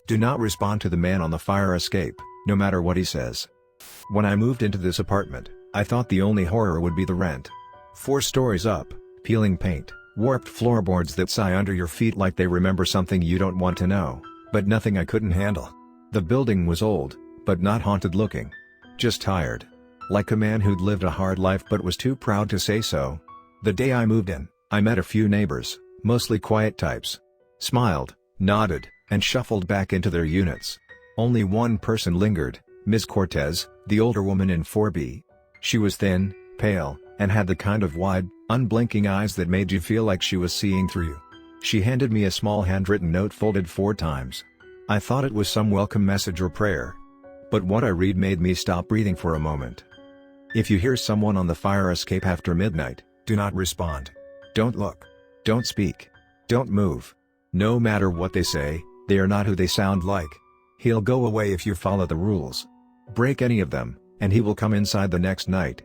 Do not respond to the man on the fire escape, no matter what he says. When I moved into this apartment, I thought the only horror would be the rent. 4 stories up, peeling paint, warped floorboards that sigh under your feet like they remember something you don't want to know, but nothing I couldn't handle. The building was old, but not haunted looking. Just tired. Like a man who'd lived a hard life but was too proud to say so. The day I moved in, I met a few neighbors, mostly quiet types. Smiled, nodded, and shuffled back into their units. Only one person lingered, Ms. Cortez, the older woman in 4B. She was thin, pale, and had the kind of wide, unblinking eyes that made you feel like she was seeing through you. She handed me a small handwritten note folded 4 times. I thought it was some welcome message or prayer. But what I read made me stop breathing for a moment. If you hear someone on the fire escape after midnight, do not respond. Don't look. Don't speak. Don't move. No matter what they say, they are not who they sound like. He'll go away if you follow the rules. Break any of them, and he will come inside the next night.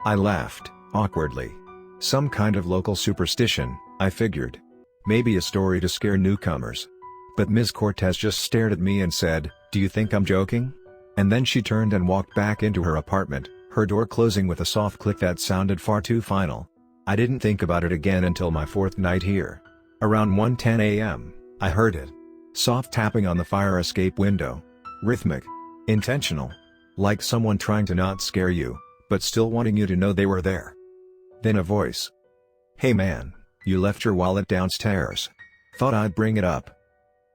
I laughed, awkwardly. Some kind of local superstition, I figured. Maybe a story to scare newcomers. But Ms. Cortez just stared at me and said, "Do you think I'm joking?" And then she turned and walked back into her apartment, her door closing with a soft click that sounded far too final. I didn't think about it again until my 4th night here. Around 1:10 a.m., I heard it. Soft tapping on the fire escape window. Rhythmic. Intentional. Like someone trying to not scare you, but still wanting you to know they were there. Then a voice. "Hey man, you left your wallet downstairs. Thought I'd bring it up."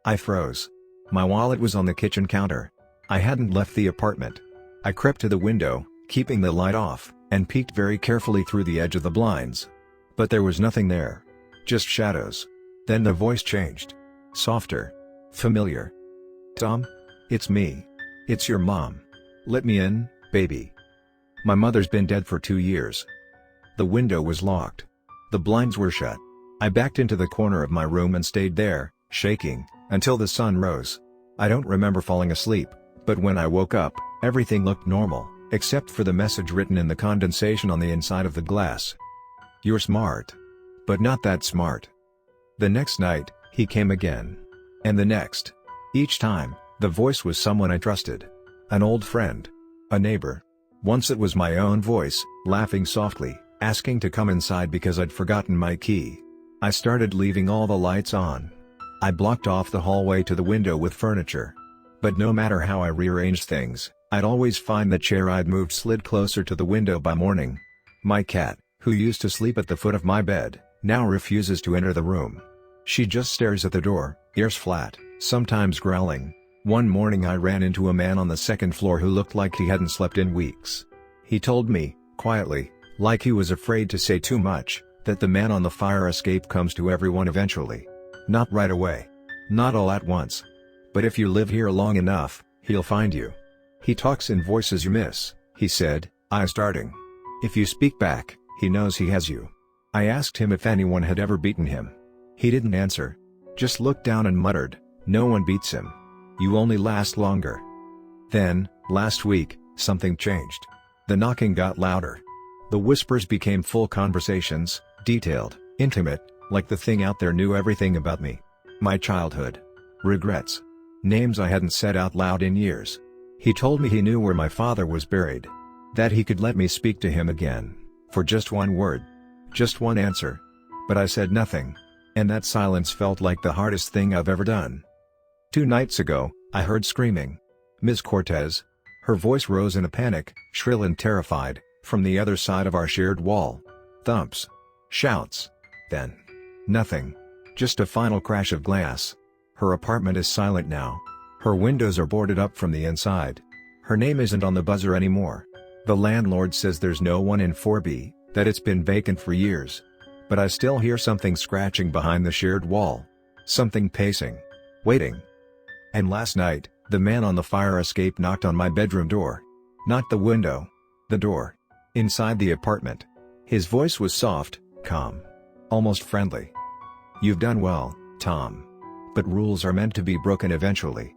I froze. My wallet was on the kitchen counter. I hadn't left the apartment. I crept to the window, keeping the light off, and peeked very carefully through the edge of the blinds. But there was nothing there. Just shadows. Then the voice changed. Softer. Familiar. "Tom? It's me. It's your mom. Let me in, baby. My mother's been dead for 2 years." The window was locked. The blinds were shut. I backed into the corner of my room and stayed there, shaking, until the sun rose. I don't remember falling asleep, but when I woke up, everything looked normal, except for the message written in the condensation on the inside of the glass. "You're smart. But not that smart." The next night, he came again. And the next. Each time, the voice was someone I trusted. An old friend. A neighbor. Once it was my own voice, laughing softly, asking to come inside because I'd forgotten my key. I started leaving all the lights on. I blocked off the hallway to the window with furniture. But no matter how I rearranged things, I'd always find the chair I'd moved slid closer to the window by morning. My cat, who used to sleep at the foot of my bed, now refuses to enter the room. She just stares at the door, ears flat, sometimes growling. One morning I ran into a man on the 2nd floor who looked like he hadn't slept in weeks. He told me, quietly, like he was afraid to say too much, that the man on the fire escape comes to everyone eventually. Not right away. Not all at once. But if you live here long enough, he'll find you. He talks in voices you miss, he said, eye starting. If you speak back, he knows he has you. I asked him if anyone had ever beaten him. He didn't answer. Just looked down and muttered, "No one beats him. You only last longer." Then, last week, something changed. The knocking got louder. The whispers became full conversations, detailed, intimate, like the thing out there knew everything about me. My childhood. Regrets. Names I hadn't said out loud in years. He told me he knew where my father was buried. That he could let me speak to him again, for just one word. Just one answer. But I said nothing. And that silence felt like the hardest thing I've ever done. 2 nights ago, I heard screaming. Ms. Cortez. Her voice rose in a panic, shrill and terrified, from the other side of our shared wall. Thumps. Shouts. Then. Nothing. Just a final crash of glass. Her apartment is silent now. Her windows are boarded up from the inside. Her name isn't on the buzzer anymore. The landlord says there's no one in 4B, that it's been vacant for years. But I still hear something scratching behind the shared wall. Something pacing. Waiting. And last night, the man on the fire escape knocked on my bedroom door. Not the window. The door. Inside the apartment. His voice was soft, calm. Almost friendly. "You've done well, Tom. But rules are meant to be broken eventually."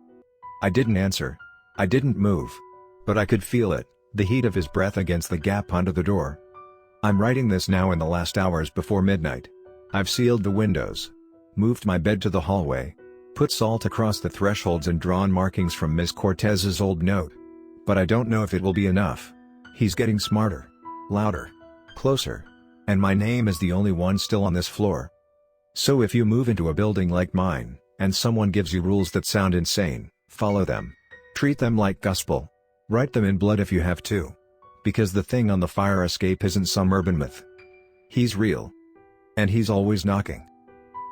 I didn't answer. I didn't move. But I could feel it, the heat of his breath against the gap under the door. I'm writing this now in the last hours before midnight. I've sealed the windows. Moved my bed to the hallway. Put salt across the thresholds and drawn markings from Miss Cortez's old note. But I don't know if it will be enough. He's getting smarter. Louder. Closer. And my name is the only one still on this floor. So if you move into a building like mine, and someone gives you rules that sound insane, follow them. Treat them like gospel. Write them in blood if you have to. Because the thing on the fire escape isn't some urban myth. He's real. And he's always knocking.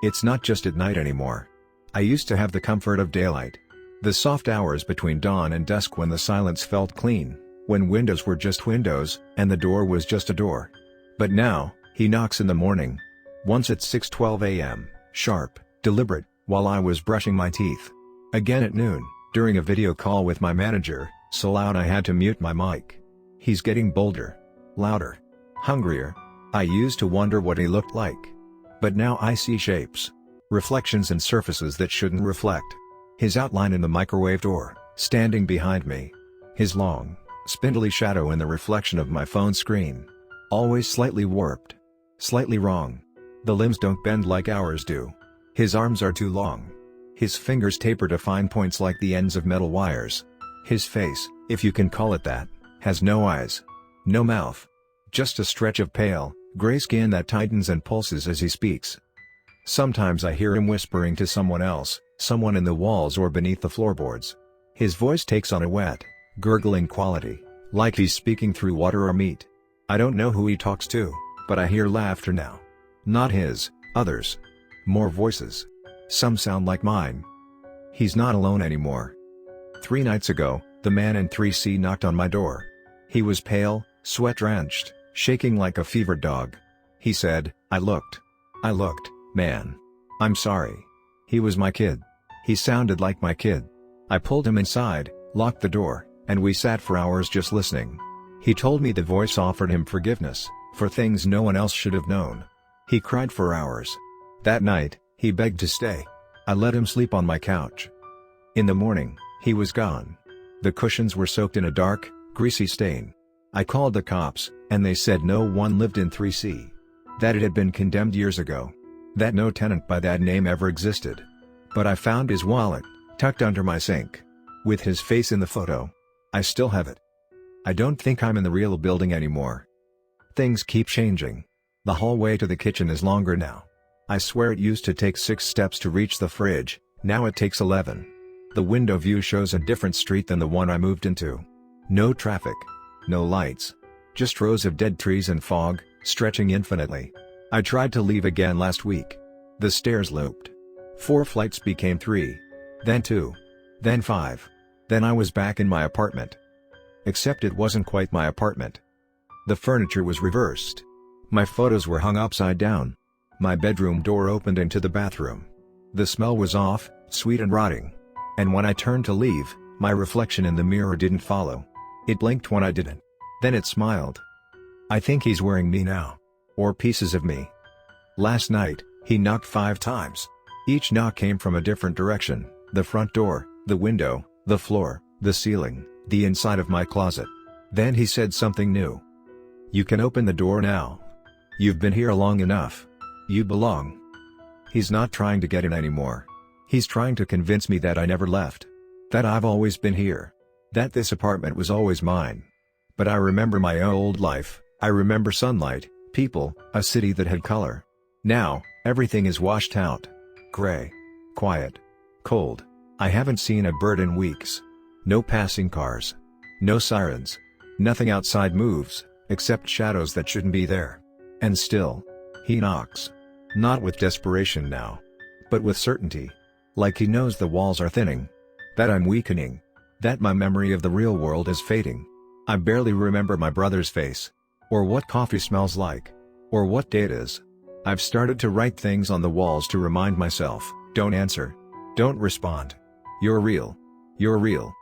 It's not just at night anymore. I used to have the comfort of daylight. The soft hours between dawn and dusk when the silence felt clean, when windows were just windows, and the door was just a door. But now, he knocks in the morning. Once at 6:12 a.m., sharp, deliberate, while I was brushing my teeth. Again at noon, during a video call with my manager, so loud I had to mute my mic. He's getting bolder. Louder. Hungrier. I used to wonder what he looked like. But now I see shapes. Reflections and surfaces that shouldn't reflect. His outline in the microwave door, standing behind me. His long, spindly shadow in the reflection of my phone screen. Always slightly warped. Slightly wrong. The limbs don't bend like ours do. His arms are too long. His fingers taper to fine points like the ends of metal wires. His face, if you can call it that, has no eyes. No mouth. Just a stretch of pale, gray skin that tightens and pulses as he speaks. Sometimes I hear him whispering to someone else, someone in the walls or beneath the floorboards. His voice takes on a wet, gurgling quality, like he's speaking through water or meat. I don't know who he talks to, but I hear laughter now. Not his, others. More voices. Some sound like mine. He's not alone anymore. 3 nights ago, the man in 3C knocked on my door. He was pale, sweat-drenched, shaking like a fevered dog. He said, I looked, man. I'm sorry. He was my kid. He sounded like my kid. I pulled him inside, locked the door, and we sat for hours just listening. He told me the voice offered him forgiveness, for things no one else should have known. He cried for hours. That night, he begged to stay. I let him sleep on my couch. In the morning, he was gone. The cushions were soaked in a dark, greasy stain. I called the cops, and they said no one lived in 3C. That it had been condemned years ago. That no tenant by that name ever existed. But I found his wallet, tucked under my sink. With his face in the photo. I still have it. I don't think I'm in the real building anymore. Things keep changing. The hallway to the kitchen is longer now. I swear it used to take 6 steps to reach the fridge, now it takes 11. The window view shows a different street than the one I moved into. No traffic. No lights. Just rows of dead trees and fog, stretching infinitely. I tried to leave again last week. The stairs looped. 4 flights became 3. Then 2. Then 5. Then I was back in my apartment. Except it wasn't quite my apartment. The furniture was reversed. My photos were hung upside down. My bedroom door opened into the bathroom. The smell was off, sweet and rotting. And when I turned to leave, my reflection in the mirror didn't follow. It blinked when I didn't. Then it smiled. I think he's wearing me now. Or pieces of me. Last night, he knocked 5 times. Each knock came from a different direction: the front door, the window, the floor, the ceiling, the inside of my closet. Then he said something new. You can open the door now. You've been here long enough. You belong. He's not trying to get in anymore. He's trying to convince me that I never left. That I've always been here. That this apartment was always mine. But I remember my old life. I remember sunlight, people, a city that had color. Now, everything is washed out. Gray. Quiet. Cold. I haven't seen a bird in weeks. No passing cars. No sirens. Nothing outside moves, except shadows that shouldn't be there. And still, he knocks. Not with desperation now. But with certainty. Like he knows the walls are thinning. That I'm weakening. That my memory of the real world is fading. I barely remember my brother's face. Or what coffee smells like. Or what day it is. I've started to write things on the walls to remind myself, don't answer. Don't respond. You're real. You're real.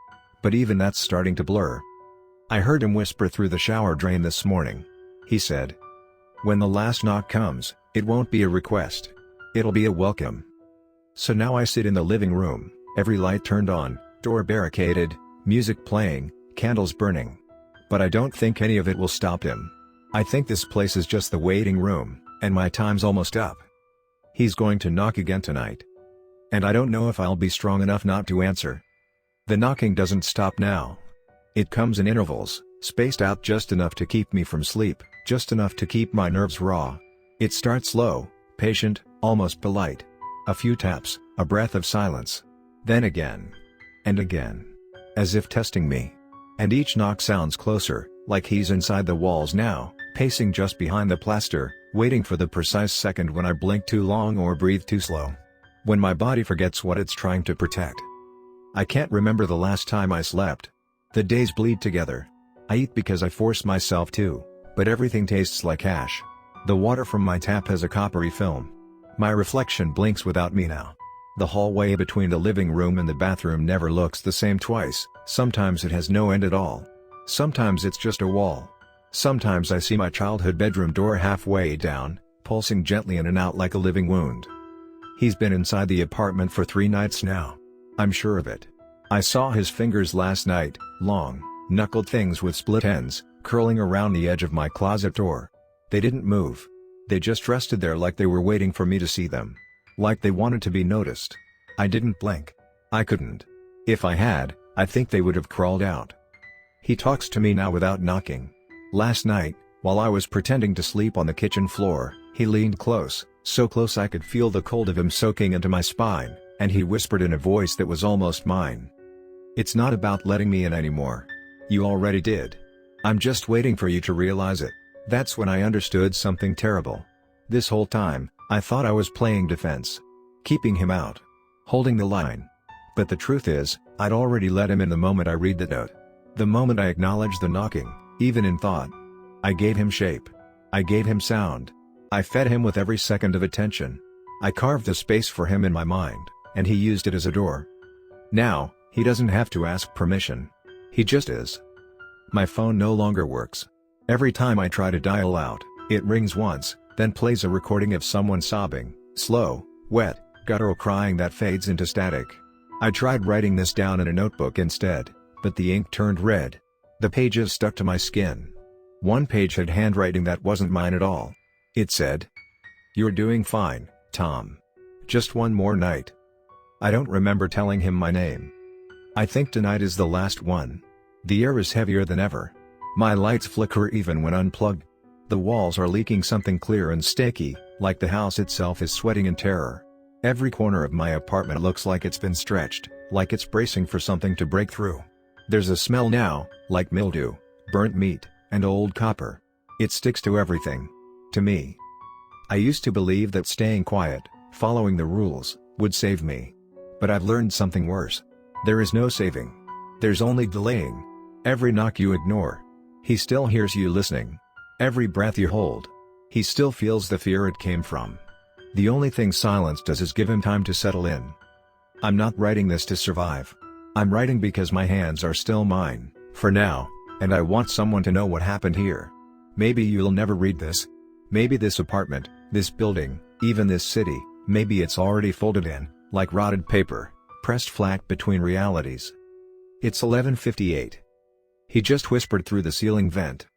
But even that's starting to blur. I heard him whisper through the shower drain this morning. He said, when the last knock comes, it won't be a request. It'll be a welcome. So now I sit in the living room, every light turned on, door barricaded, music playing, candles burning. But I don't think any of it will stop him. I think this place is just the waiting room, and my time's almost up. He's going to knock again tonight. And I don't know if I'll be strong enough not to answer. The knocking doesn't stop now. It comes in intervals, spaced out just enough to keep me from sleep, just enough to keep my nerves raw. It starts slow, patient, almost polite. A few taps, a breath of silence. Then again. And again. As if testing me. And each knock sounds closer, like he's inside the walls now, pacing just behind the plaster, waiting for the precise second when I blink too long or breathe too slow. When my body forgets what it's trying to protect. I can't remember the last time I slept. The days bleed together. I eat because I force myself to, but everything tastes like ash. The water from my tap has a coppery film. My reflection blinks without me now. The hallway between the living room and the bathroom never looks the same twice. Sometimes it has no end at all. Sometimes it's just a wall. Sometimes I see my childhood bedroom door halfway down, pulsing gently in and out like a living wound. He's been inside the apartment for 3 nights now. I'm sure of it. I saw his fingers last night, long, knuckled things with split ends, curling around the edge of my closet door. They didn't move. They just rested there like they were waiting for me to see them. Like they wanted to be noticed. I didn't blink. I couldn't. If I had, I think they would have crawled out. He talks to me now without knocking. Last night, while I was pretending to sleep on the kitchen floor, he leaned close, so close I could feel the cold of him soaking into my spine, and he whispered in a voice that was almost mine. "It's not about letting me in anymore. You already did. I'm just waiting for you to realize it." That's when I understood something terrible. This whole time, I thought I was playing defense. Keeping him out. Holding the line. But the truth is, I'd already let him in the moment I read the note. The moment I acknowledged the knocking, even in thought. I gave him shape. I gave him sound. I fed him with every second of attention. I carved a space for him in my mind, and he used it as a door. Now, he doesn't have to ask permission. He just is. My phone no longer works. Every time I try to dial out, it rings once, then plays a recording of someone sobbing, slow, wet, guttural crying that fades into static. I tried writing this down in a notebook instead, but the ink turned red. The pages stuck to my skin. One page had handwriting that wasn't mine at all. It said, "You're doing fine, Tom. Just one more night." I don't remember telling him my name. I think tonight is the last one. The air is heavier than ever. My lights flicker even when unplugged. The walls are leaking something clear and sticky, like the house itself is sweating in terror. Every corner of my apartment looks like it's been stretched, like it's bracing for something to break through. There's a smell now, like mildew, burnt meat, and old copper. It sticks to everything. To me. I used to believe that staying quiet, following the rules, would save me. But I've learned something worse. There is no saving. There's only delaying. Every knock you ignore. He still hears you listening. Every breath you hold. He still feels the fear it came from. The only thing silence does is give him time to settle in. I'm not writing this to survive. I'm writing because my hands are still mine, for now, and I want someone to know what happened here. Maybe you'll never read this. Maybe this apartment, this building, even this city, maybe it's already folded in, like rotted paper, pressed flat between realities. It's 11:58. He just whispered through the ceiling vent.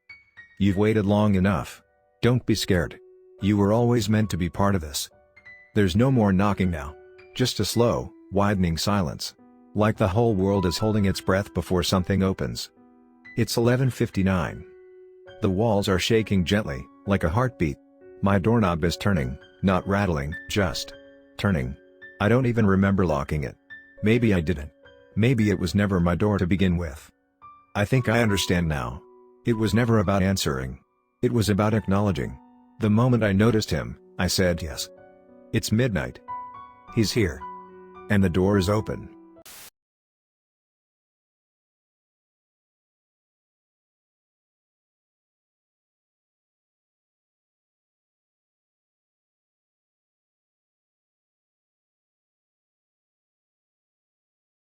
"You've waited long enough. Don't be scared. You were always meant to be part of this." There's no more knocking now. Just a slow, widening silence. Like the whole world is holding its breath before something opens. It's 11:59. The walls are shaking gently, like a heartbeat. My doorknob is turning, not rattling, just turning. I don't even remember locking it. Maybe I didn't. Maybe it was never my door to begin with. I think I understand now. It was never about answering. It was about acknowledging. The moment I noticed him, I said yes. It's midnight. He's here. And the door is open.